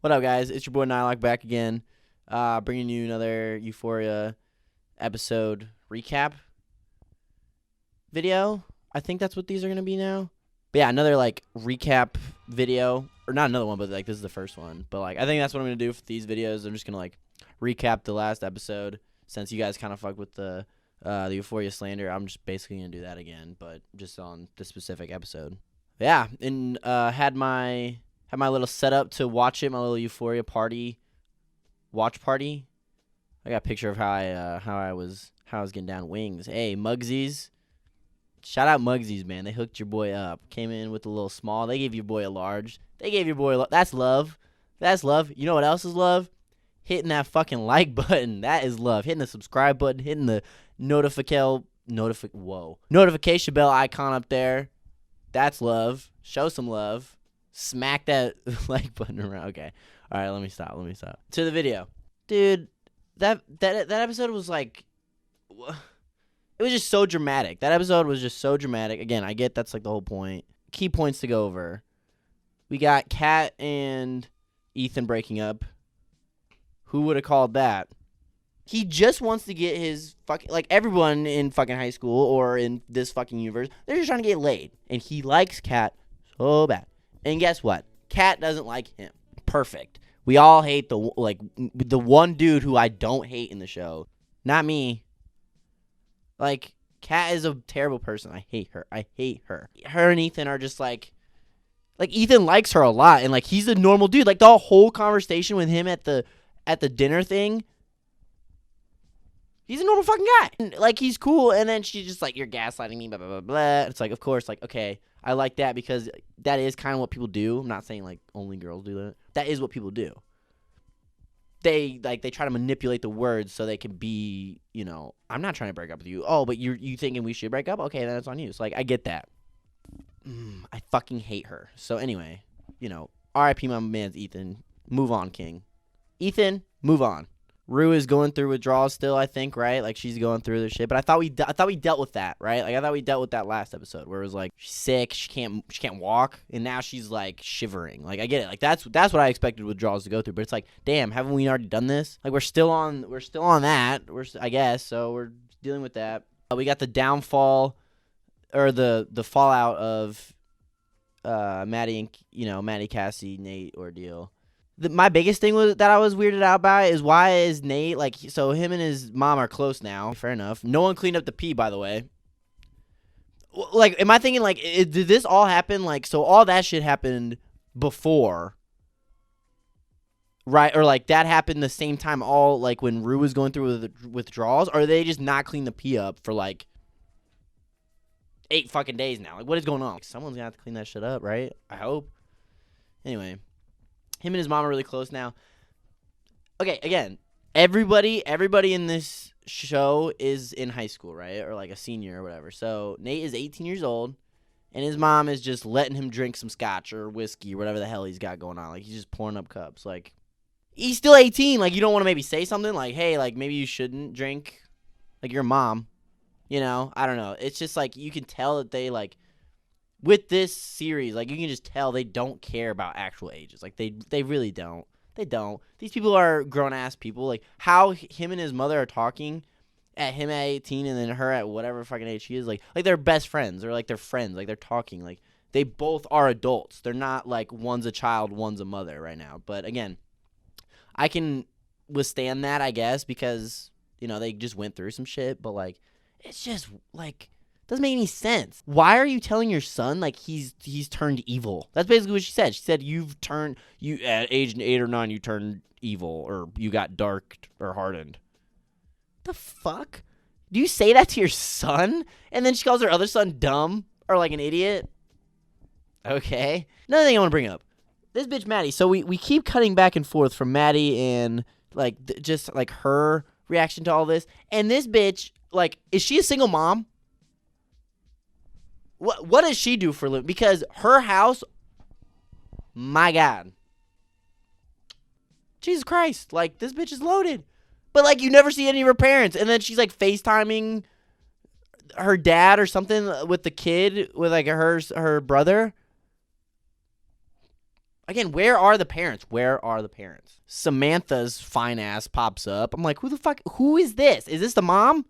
What up, guys? It's your boy Nilog back again, bringing you another Euphoria episode recap video. I think that's what these are gonna be now. But yeah, another recap video, or not another one, but this is the first one. But I think that's what I'm gonna do for these videos. I'm just gonna recap the last episode since you guys kind of fucked with the Euphoria slander. I'm just basically gonna do that again, but just on the specific episode. Yeah, and had my little setup to watch it, my little Euphoria watch party. I got a picture of how I was getting down wings. Hey, Mugsies. Shout out Mugsies, man. They hooked your boy up. Came in with a little small. They gave your boy a large. They gave your boy that's love. That's love. You know what else is love? Hitting that fucking like button. That is love. Hitting the subscribe button, hitting the notification bell icon up there. That's love. Show some love. Smack that like button around. Okay. All right, let me stop. To the video. Dude, that episode was it was just so dramatic. That episode was just so dramatic. Again, I get that's the whole point. Key points to go over. We got Kat and Ethan breaking up. Who would have called that? He just wants to get his fucking, everyone in fucking high school or in this fucking universe, they're just trying to get laid. And he likes Kat so bad. And guess what? Kat doesn't like him. Perfect. We all hate the one dude who I don't hate in the show. Not me. Kat is a terrible person. I hate her. Her and Ethan are just Ethan likes her a lot. And he's a normal dude. The whole conversation with him at the dinner thing. He's a normal fucking guy. And, he's cool. And then she's just you're gaslighting me, blah, blah, blah, blah. It's of course, okay, I like that because that is kind of what people do. I'm not saying, only girls do that. That is what people do. They try to manipulate the words so they can be, I'm not trying to break up with you. Oh, but you thinking we should break up? Okay, then it's on you. So, I get that. I fucking hate her. So, anyway, R.I.P. my man's Ethan. Move on, King. Ethan, move on. Rue is going through withdrawals still, I think, right? She's going through this shit. But I thought we dealt with that, right? I thought we dealt with that last episode where it was she's sick, she can't walk, and now she's shivering. I get it. That's what I expected withdrawals to go through. But it's damn, haven't we already done this? We're still on that. I guess so. We're dealing with that. We got the downfall or the fallout of Maddie and Maddie, Cassie, Nate ordeal. My biggest thing that I was weirded out by is why is Nate so him and his mom are close now. Fair enough. No one cleaned up the pee, by the way. Am I thinking did this all happen so all that shit happened before, right? Or that happened the same time all when Rue was going through the withdrawals, or they just not clean the pee up for 8 fucking days now? What is going on? Someone's gonna have to clean that shit up, right? I hope. Anyway. Him and his mom are really close now. Okay, again, everybody in this show is in high school, right? Or a senior or whatever. So Nate is 18 years old, and his mom is just letting him drink some scotch or whiskey or whatever the hell he's got going on. He's just pouring up cups. He's still 18. You don't want to maybe say something hey, maybe you shouldn't drink. You're a mom. I don't know. It's just you can tell that they with this series, you can just tell they don't care about actual ages. They really don't. They don't. These people are grown-ass people. How him and his mother are talking at him at 18 and then her at whatever fucking age she is. They're best friends. Or, they're friends. They're talking. They both are adults. They're not, one's a child, one's a mother right now. But, again, I can withstand that, I guess, because, they just went through some shit. But, it's just, doesn't make any sense. Why are you telling your son he's turned evil? That's basically what she said. She said you at age 8 or 9 you turned evil or you got dark or hardened. The fuck? Do you say that to your son? And then she calls her other son dumb or an idiot? Okay. Another thing I want to bring up. This bitch Maddie. So we keep cutting back and forth from Maddie and just her reaction to all this. And this bitch, is she a single mom? What does she do for a living? Because her house, my God. Jesus Christ. This bitch is loaded. But, you never see any of her parents. And then she's, FaceTiming her dad or something with the kid, with, her brother. Again, where are the parents? Where are the parents? Samantha's fine ass pops up. I'm like, who the fuck? Who is this? Is this the mom?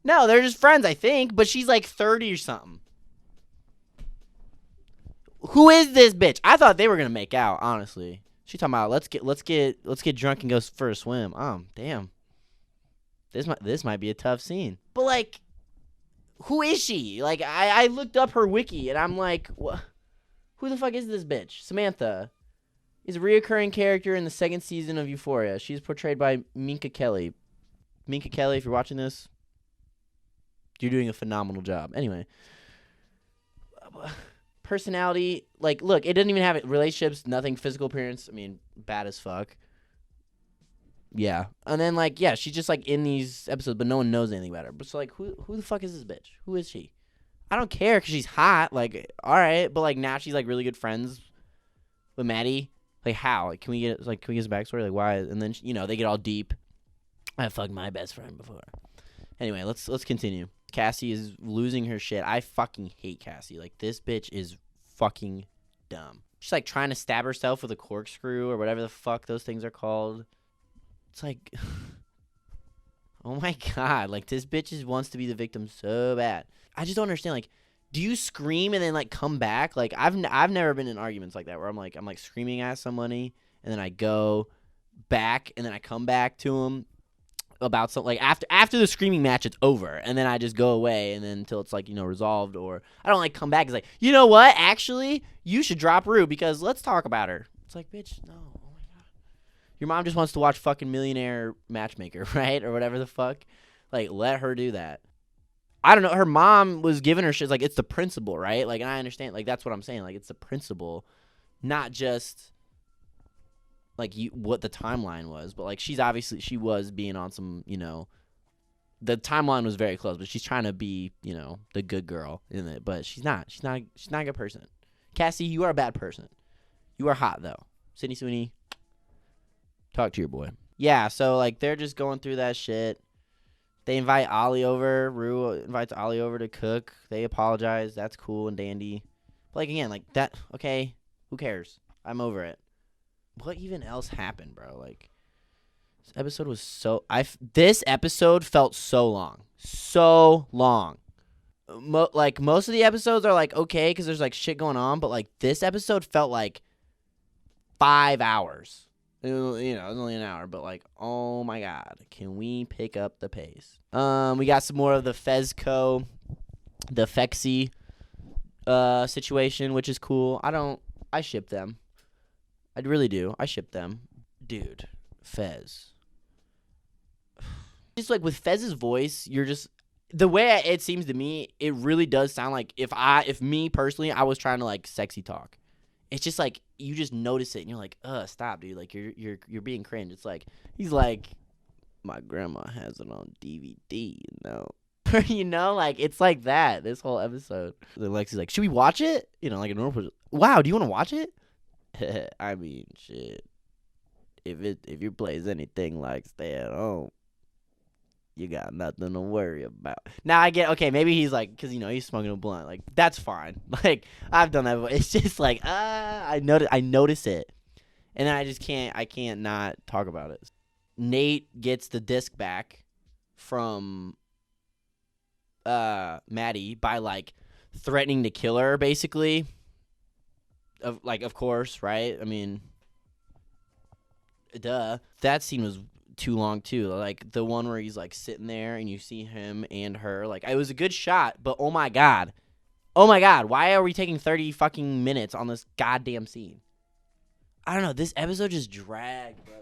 No, they're just friends, I think. But she's like 30 or something. Who is this bitch? I thought they were gonna make out. Honestly, she talking about let's get drunk and go for a swim. Damn. This might be a tough scene. But like, who is she? Like, I looked up her wiki and I'm like, what? Who the fuck is this bitch? Samantha is a reoccurring character in the second season of Euphoria. She's portrayed by Minka Kelly. Minka Kelly, if you're watching this, you're doing a phenomenal job. Anyway, personality, like, look, it doesn't even have relationships, nothing, physical appearance. I mean, bad as fuck. Yeah. And then, like, yeah, she's just, like, in these episodes, but no one knows anything about her. But so, like, who the fuck is this bitch? Who is she? I don't care because she's hot. Like, all right. But, like, now she's, like, really good friends with Maddie. Like, how? Like, can we get some backstory? Like, why? And then, you know, they get all deep. I fucked my best friend before. Anyway, let's continue. Cassie is losing her shit. I fucking hate Cassie. Like, this bitch is fucking dumb. She's, like, trying to stab herself with a corkscrew or whatever the fuck those things are called. It's like, oh my God. Like, this bitch just wants to be the victim so bad. I just don't understand. Like, do you scream and then, like, come back? Like, I've never been in arguments like that where I'm like screaming at somebody and then I go back and then I come back to them about something. Like, after the screaming match, it's over. And then I just go away and then until it's, like, you know, resolved. Or I don't, like, come back. It's like, you know what? Actually, you should drop Rue because let's talk about her. It's like, bitch, no. Your mom just wants to watch fucking Millionaire Matchmaker, right? Or whatever the fuck. Like, let her do that. I don't know. Her mom was giving her shit. Like, it's the principle, right? Like, and I understand. Like, that's what I'm saying. Like, it's the principle, not just, like, what the timeline was. But, like, she was being on some, you know, the timeline was very close. But she's trying to be, you know, the good girl in it. But she's not. She's not a good person. Cassie, you are a bad person. You are hot, though. Sydney Sweeney. Talk to your boy. Yeah, so, like, they're just going through that shit. They invite Ollie over. Rue invites Ollie over to cook. They apologize. That's cool and dandy. But, like, again, like, that, okay, who cares? I'm over it. What even else happened, bro? Like, this episode was this episode felt so long. So long. Like, most of the episodes are, like, okay, because there's, like, shit going on. But, like, this episode felt like 5 hours. You know, it was only an hour, but, like, oh my God, can we pick up the pace? We got some more of the Fezco, the Fexy, situation, which is cool. I ship them. I really do. I ship them. Dude, Fez. Just, like, with Fez's voice, you're just, the way it seems to me, it really does sound like if me personally, I was trying to, like, sexy talk. It's just like you just notice it and you're like, stop, dude. Like you're being cringe. It's like he's like, my grandma has it on DVD, you know. You know, like it's like that. This whole episode. Then Lexi's like, should we watch it? You know, like a normal person. Wow, do you want to watch it? I mean, shit. If your plays anything like Stay at Home, you got nothing to worry about. Now I get, okay, maybe he's like, because, you know, he's smoking a blunt. Like, that's fine. Like, I've done that before. It's just like, I notice it. And then I can't not talk about it. Nate gets the disc back from Maddie by, like, threatening to kill her, basically. Of course, right? I mean, duh. That scene was too long too. Like the one where he's like sitting there and you see him and her. Like, it was a good shot, but oh my god, why are we taking 30 fucking minutes on this goddamn scene? I don't know. This episode just dragged, bro.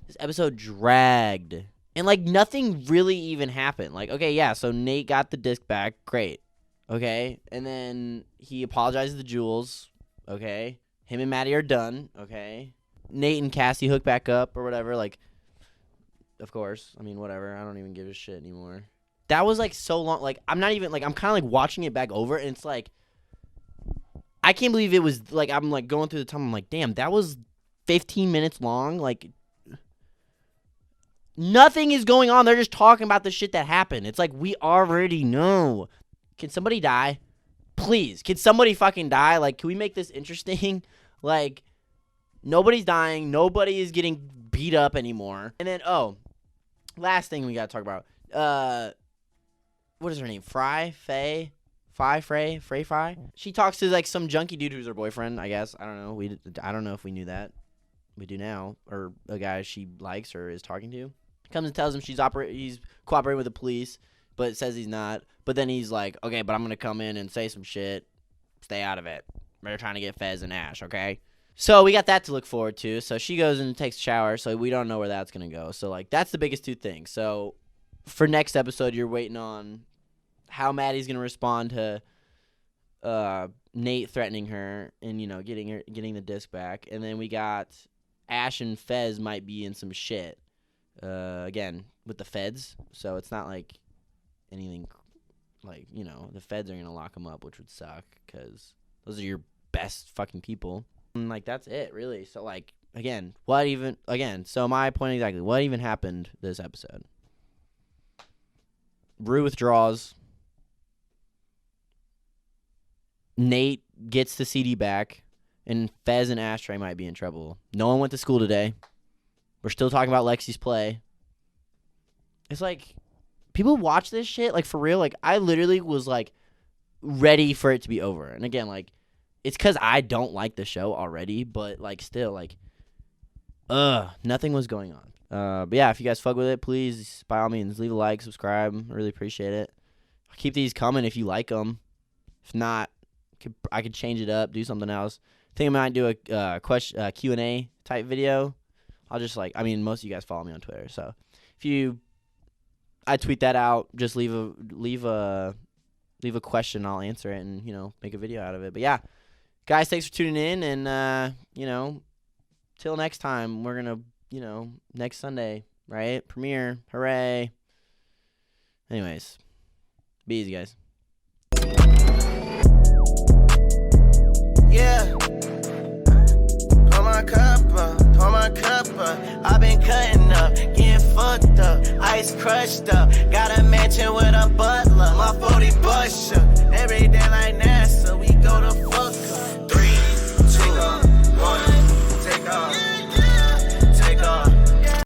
This episode dragged, and like nothing really even happened. Like, okay, yeah, so Nate got the disc back, great, okay, and then he apologizes to Jules, okay. Him and Maddie are done, okay. Nate and Cassie hook back up or whatever, like. Of course. I mean, whatever. I don't even give a shit anymore. That was, like, so long. Like, I'm not even, like, I'm kind of, like, watching it back over, and it's, like, I can't believe it was, like, I'm, like, going through the time. I'm like, damn, that was 15 minutes long. Like, nothing is going on. They're just talking about the shit that happened. It's like, we already know. Can somebody die? Please, can somebody fucking die? Like, can we make this interesting? Like, nobody's dying. Nobody is getting beat up anymore. And then, last thing we got to talk about. What is her name? Frey? She talks to, like, some junkie dude who's her boyfriend, I guess. I don't know. I don't know if we knew that. We do now. Or a guy she likes or is talking to. Comes and tells him he's cooperating with the police, but says he's not. But then he's like, okay, but I'm going to come in and say some shit. Stay out of it. They're trying to get Fez and Ash, okay? So we got that to look forward to. So she goes and takes a shower, so we don't know where that's going to go. So, like, that's the biggest two things. So for next episode, you're waiting on how Maddie's going to respond to Nate threatening her and, you know, getting the disc back. And then we got Ash and Fez might be in some shit, again, with the feds. So it's not like anything, like, you know, the feds are going to lock them up, which would suck because those are your best fucking people. And, like, that's it, really. So, like, so my point exactly, what even happened this episode? Rue withdraws. Nate gets the CD back, and Fez and Ashtray might be in trouble. No one went to school today. We're still talking about Lexi's play. It's like, people watch this shit, like, for real. Like, I literally was, like, ready for it to be over. And again, like, it's because I don't like the show already, but, like, still, like, nothing was going on. But yeah, if you guys fuck with it, please, by all means, leave a like, subscribe. I really appreciate it. I'll keep these coming if you like them. If not, I could change it up, do something else. I think I might do a Q&A type video. I'll just, like, I mean, most of you guys follow me on Twitter, so if I tweet that out, just leave a question, I'll answer it and, you know, make a video out of it. But yeah, guys, thanks for tuning in, and you know, till next time, we're gonna, you know, next Sunday, right? Premiere, hooray! Anyways, be easy, guys. Yeah, pour my cup up. I've been cutting up, getting fucked up, ice crushed up. Got a mansion with a bus.